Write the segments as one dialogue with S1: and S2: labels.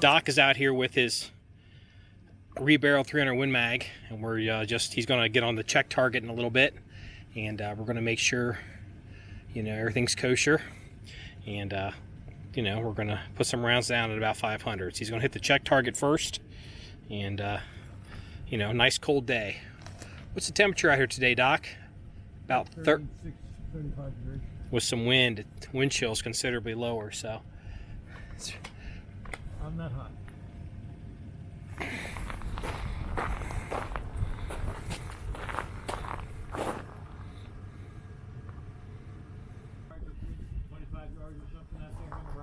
S1: Doc is out here with his rebarreled 300 Win Mag, and he's going to get on the check target in a little bit, and we're going to make sure, everything's kosher, and, we're going to put some rounds down at about 500. So he's going to hit the check target first, and, nice cold day. What's the temperature out here today, Doc? About 35 degrees. With some wind chill's considerably lower, so.
S2: I'm not hot.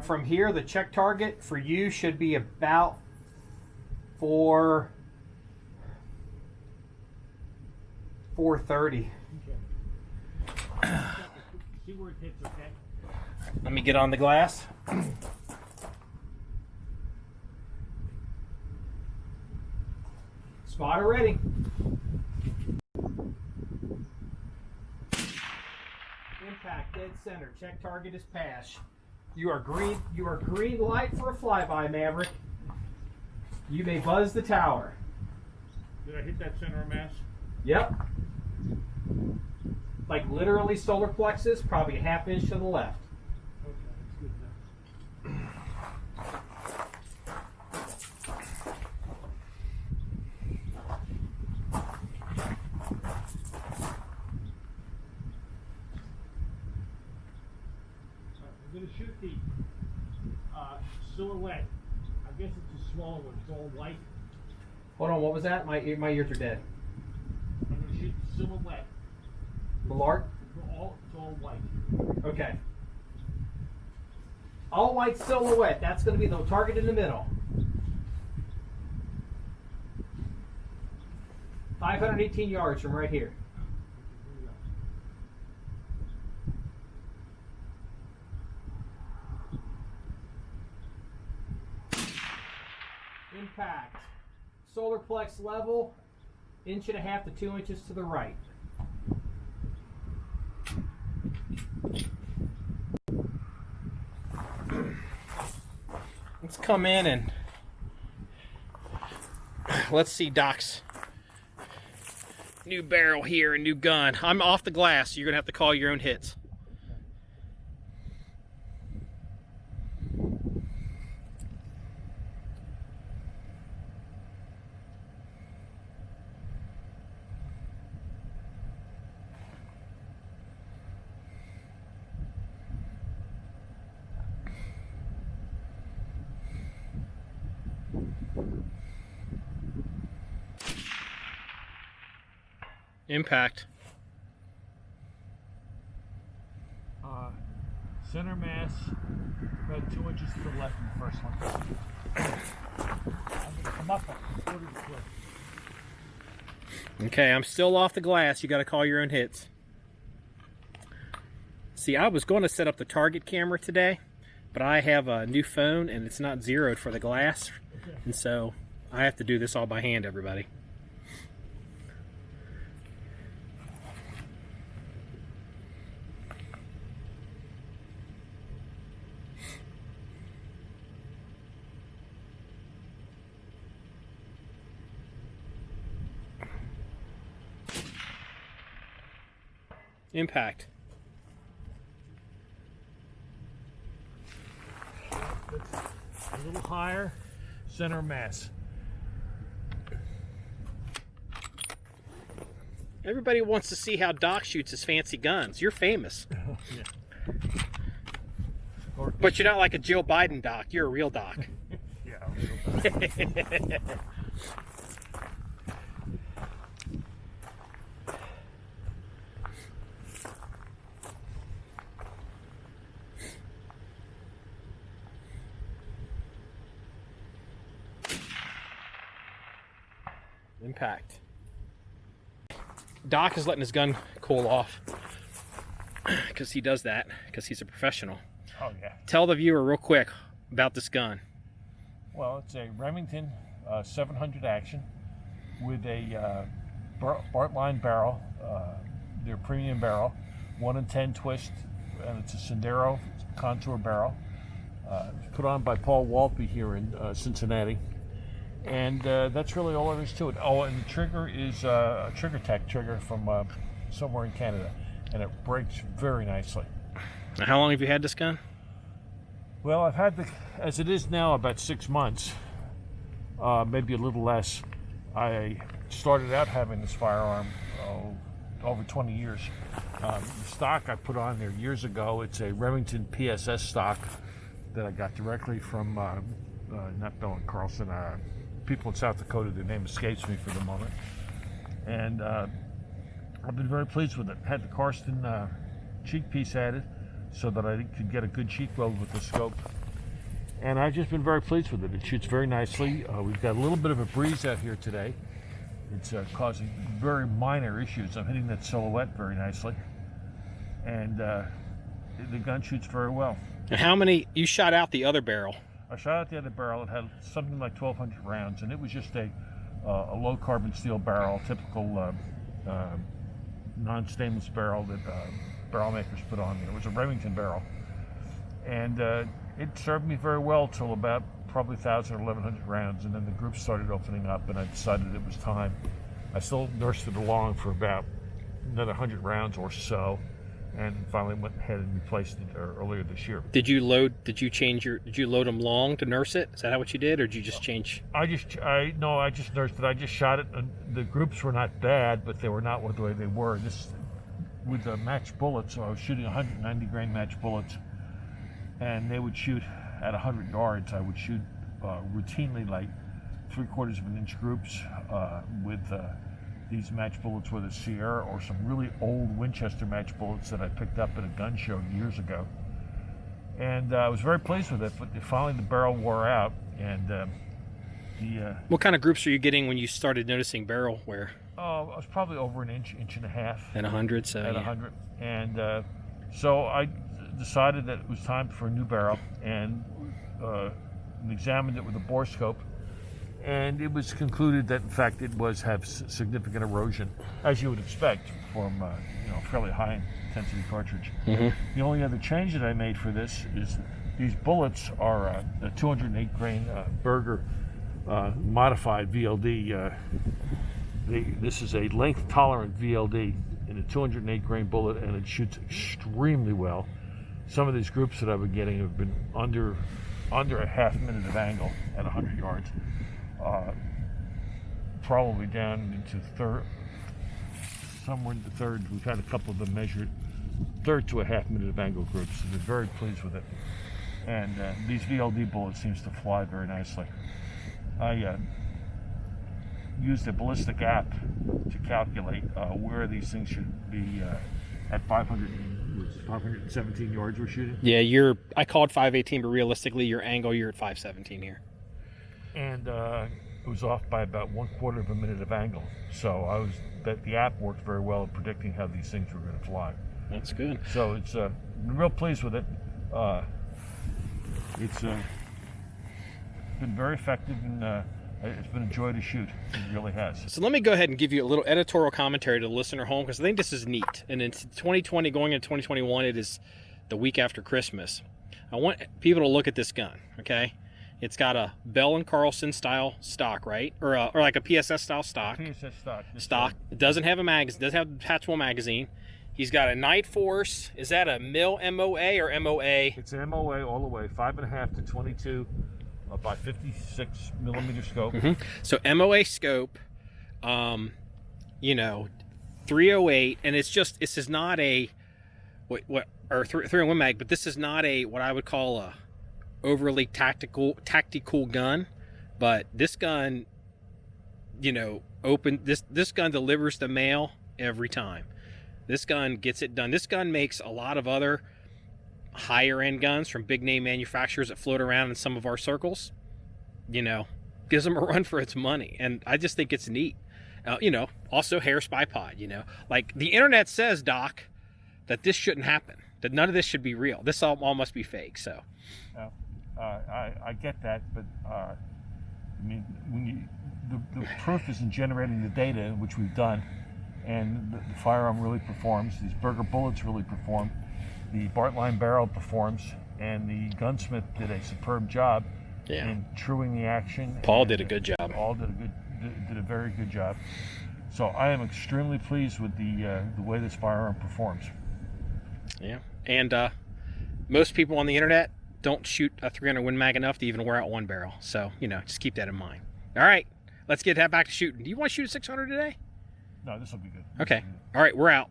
S1: From here, the check target for you should be about 430.
S2: Okay. See where it hits, okay?
S1: Let me get on the glass. Spotter ready. Impact dead center. Check target is passed. You are green light for a flyby, Maverick. You may buzz the tower.
S2: Did I hit that center of mass?
S1: Yep. Like literally solar plexus, probably a half inch to the left.
S2: Okay, that's good enough. I'm going to shoot the silhouette. I guess it's a smaller one. It's all white.
S1: Hold on, what was that? My ears are dead.
S2: I'm going to shoot the silhouette.
S1: The lark?
S2: It's all white.
S1: Okay. All white silhouette. That's going to be the target in the middle. 518 yards from right here. Impact. Solar plex level, 1.5 to 2 inches to the right. Let's come in and let's see Doc's new barrel here and new gun. I'm off the glass, so you're going to have to call your own hits. Impact.
S2: Center mass, about 2 inches to the left in the first one. I'm going to come up a quarter to clip.
S1: Okay, I'm still off the glass. You got to call your own hits. See, I was going to set up the target camera today, but I have a new phone and it's not zeroed for the glass, and so I have to do this all by hand, everybody. Impact.
S2: That's a little higher, center mass.
S1: Everybody wants to see how Doc shoots his fancy guns. You're famous.
S2: Yeah.
S1: But you're not like a Joe Biden Doc. You're a real Doc.
S2: Yeah, a real Doc.
S1: Impact. Doc is letting his gun cool off because he does that because he's a professional.
S2: Oh, yeah.
S1: Tell the viewer real quick about this gun.
S2: Well, it's a Remington 700 action with a Bartline barrel, their premium barrel, 1 in 10 twist, and it's a Sendero contour barrel. Put on by Paul Walpe here in Cincinnati. And that's really all there is to it. Oh, and the trigger is a Trigger Tech trigger from somewhere in Canada. And it breaks very nicely.
S1: Now, how long have you had this gun?
S2: Well, I've had as it is now, about 6 months, maybe a little less. I started out having this firearm over 20 years. The stock I put on there years ago, it's a Remington PSS stock that I got directly from, not Bill and Carlson, people in South Dakota. Their name escapes me for the moment. And I've been very pleased with it. Had the Karsten cheek piece added so that I could get a good cheek weld with the scope. And I've just been very pleased with it. It shoots very nicely. We've got a little bit of a breeze out here today. It's causing very minor issues. I'm hitting that silhouette very nicely. And the gun shoots very well.
S1: And how many, you shot out the other barrel?
S2: I shot out the other barrel. It had something like 1,200 rounds, and it was just a low carbon steel barrel, typical non-stainless barrel that barrel makers put on there. It was a Remington barrel. And it served me very well till about probably 1,000 or 1,100 rounds, and then the group started opening up, and I decided it was time. I still nursed it along for about another 100 rounds or so, and finally went ahead and replaced it earlier this year.
S1: Did you load them long to nurse it? Is that what you did, or did you just change?
S2: I just nursed it. I just shot it, and the groups were not bad, but they were not the way they were. This, with the match bullets, so I was shooting 190 grain match bullets, and they would shoot at 100 yards. I would shoot routinely like 3/4 of an inch groups with these match bullets with a Sierra or some really old Winchester match bullets that I picked up at a gun show years ago. And I was very pleased with it, but finally the barrel wore out. And
S1: what kind of groups are you getting when you started noticing barrel wear?
S2: I was probably over an inch and a half.
S1: At 100, so
S2: at
S1: yeah.
S2: 100. And so I decided that it was time for a new barrel, and examined it with a bore scope. And it was concluded that, in fact, it have significant erosion, as you would expect from a fairly high intensity cartridge.
S1: Mm-hmm.
S2: The only other change that I made for this is these bullets are the 208 grain Berger modified VLD. This is a length tolerant VLD in a 208 grain bullet, and it shoots extremely well. Some of these groups that I've been getting have been under a half minute of angle at 100 yards. Probably down into somewhere in the third. We've had a couple of them measured, third to a half minute of angle groups. So they're very pleased with it. And these VLD bullets seems to fly very nicely. I used a ballistic app to calculate where these things should be at 517 yards we're shooting.
S1: Yeah, I called 518, but realistically, your angle, you're at 517 here.
S2: And it was off by about 1/4 of a minute of angle. So the app worked very well at predicting how these things were going to fly.
S1: That's good.
S2: So it's been real pleased with it. It's been very effective, and it's been a joy to shoot. It really has.
S1: So let me go ahead and give you a little editorial commentary to the listener home, because I think this is neat. And in 2020, going into 2021, it is the week after Christmas. I want people to look at this gun, okay? It's got a Bell & Carlson style stock, right? Or like a PSS style stock.
S2: PSS stock.
S1: It doesn't have a doesn't have a detachable magazine. He's got a Night Force. Is that a MOA or MOA?
S2: It's an MOA all the way, 5.5 to 22 by 56 millimeter scope.
S1: Mm-hmm. So MOA scope, 308, and this is not a 301 mag, but this is not a what I would call a overly tactical gun. But this gun, this gun delivers the mail every time. This gun gets it done. This gun makes a lot of other higher end guns from big name manufacturers that float around in some of our circles, gives them a run for its money. And I just think it's neat. Also hair spy pod, like the internet says, Doc, that this shouldn't happen, that none of this should be real. This all must be fake. So
S2: I get that, but when the proof is in generating the data, which we've done, and the firearm really performs. These Berger bullets really perform. The Bartline barrel performs, and the gunsmith did a superb job in truing the action.
S1: Paul did a good job.
S2: Paul did a very good job. So I am extremely pleased with the way this firearm performs.
S1: Yeah, and most people on the internet don't shoot a 300 Win Mag enough to even wear out one barrel. So, just keep that in mind. All right, let's get that back to shooting. Do you want to shoot a 600 today?
S2: No, this will be good.
S1: Okay. All right, we're out.